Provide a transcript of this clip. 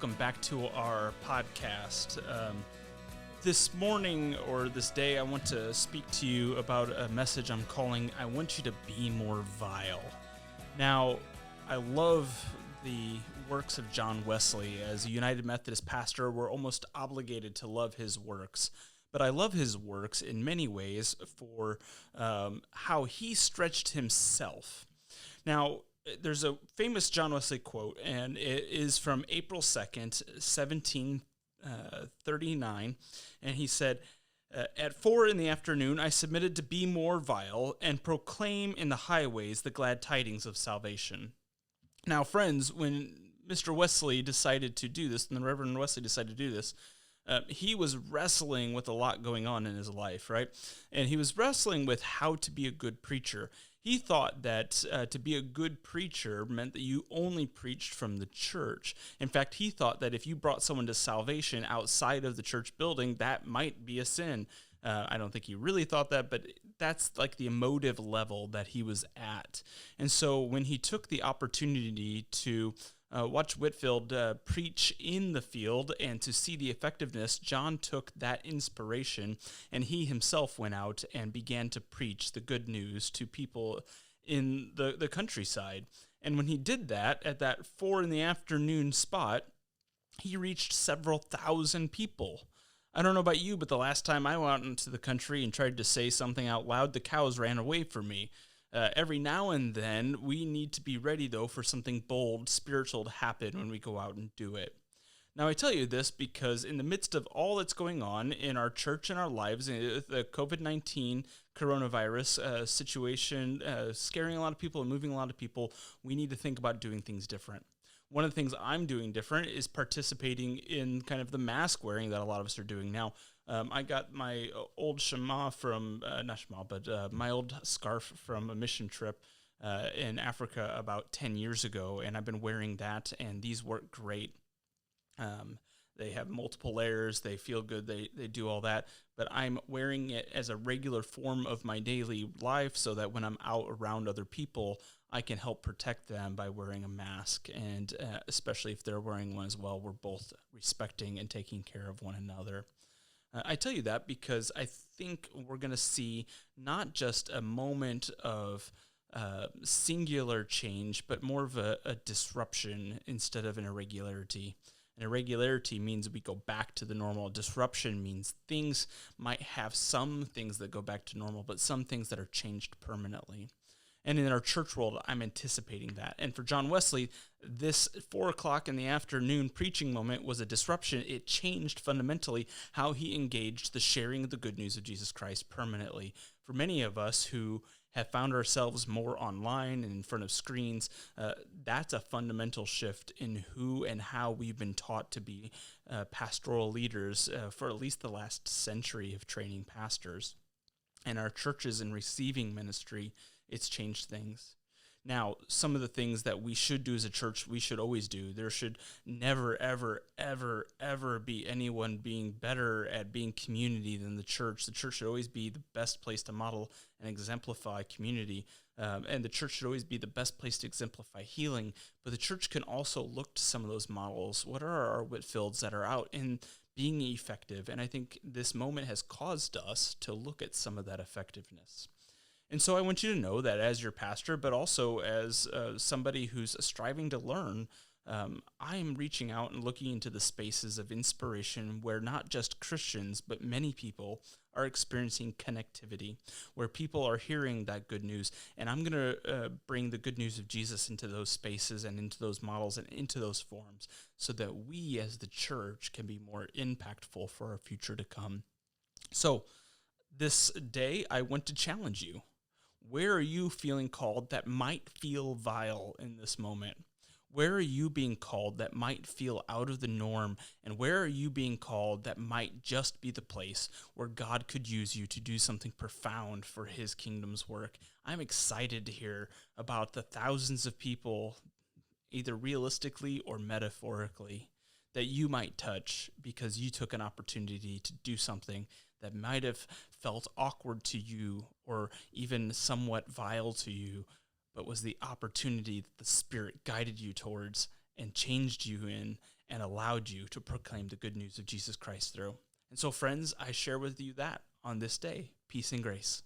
welcome back to our podcast. This morning or this day, I want to speak to you about a message I'm calling, I Want You to Be More Vile. Now, I love the works of John Wesley. As a United Methodist pastor, we're almost obligated to love his works. But I love his works in many ways for how he stretched himself. Now, there's a famous John Wesley quote, and it is from April 2nd, 1739, and he said, "At 4 p.m, I submitted to be more vile and proclaim in the highways the glad tidings of salvation." Now, friends, when Mr. Wesley decided to do this, and the Reverend Wesley decided to do this, he was wrestling with a lot going on in his life, right? And he was wrestling with how to be a good preacher. He thought that to be a good preacher meant that you only preached from the church. In fact, he thought that if you brought someone to salvation outside of the church building, that might be a sin. I don't think he really thought that, but that's like the emotive level that he was at. And so when he took the opportunity to watch Whitefield preach in the field and to see the effectiveness, John took that inspiration and he himself went out and began to preach the good news to people in the countryside. And when he did that at that 4 p.m. spot, he reached several thousand people. I don't know about you, but the last time I went out into the country and tried to say something out loud, the cows ran away from me. Every now and then, we need to be ready, though, for something bold, spiritual to happen when we go out and do it. Now, I tell you this because in the midst of all that's going on in our church and our lives, the COVID-19 coronavirus situation scaring a lot of people and moving a lot of people, we need to think about doing things different. One of the things I'm doing different is participating in kind of the mask wearing that a lot of us are doing now. I got my old my old scarf from a mission trip in Africa about 10 years ago, and I've been wearing that, and these work great. They have multiple layers, they feel good, they do all that, but I'm wearing it as a regular form of my daily life so that when I'm out around other people, I can help protect them by wearing a mask, and especially if they're wearing one as well, we're both respecting and taking care of one another. I tell you that because I think we're going to see not just a moment of singular change, but more of a disruption instead of an irregularity. An irregularity means we go back to the normal. Disruption means things might have some things that go back to normal, but some things that are changed permanently. And in our church world, I'm anticipating that. And for John Wesley, this 4 p.m. preaching moment was a disruption. It changed fundamentally how he engaged the sharing of the good news of Jesus Christ permanently. For many of us who have found ourselves more online and in front of screens, that's a fundamental shift in who and how we've been taught to be pastoral leaders for at least the last century of training pastors. And our churches in receiving ministry, it's changed things. Now, some of the things that we should do as a church, we should always do. There should never, ever, ever, ever be anyone being better at being community than the church. The church should always be the best place to model and exemplify community. And the church should always be the best place to exemplify healing. But the church can also look to some of those models. What are our Whitefields that are out in being effective? And I think this moment has caused us to look at some of that effectiveness. And so I want you to know that as your pastor, but also as somebody who's striving to learn, I'm reaching out and looking into the spaces of inspiration where not just Christians, but many people are experiencing connectivity, where people are hearing that good news. And I'm going to bring the good news of Jesus into those spaces and into those models and into those forms so that we as the church can be more impactful for our future to come. So this day, I want to challenge you. Where are you feeling called that might feel vile in this moment? Where are you being called that might feel out of the norm? And where are you being called that might just be the place where God could use you to do something profound for his kingdom's work? I'm excited to hear about the thousands of people, either realistically or metaphorically, that you might touch because you took an opportunity to do something that might have felt awkward to you or even somewhat vile to you, but was the opportunity that the Spirit guided you towards and changed you in and allowed you to proclaim the good news of Jesus Christ through. And so, friends, I share with you that on this day. Peace and grace.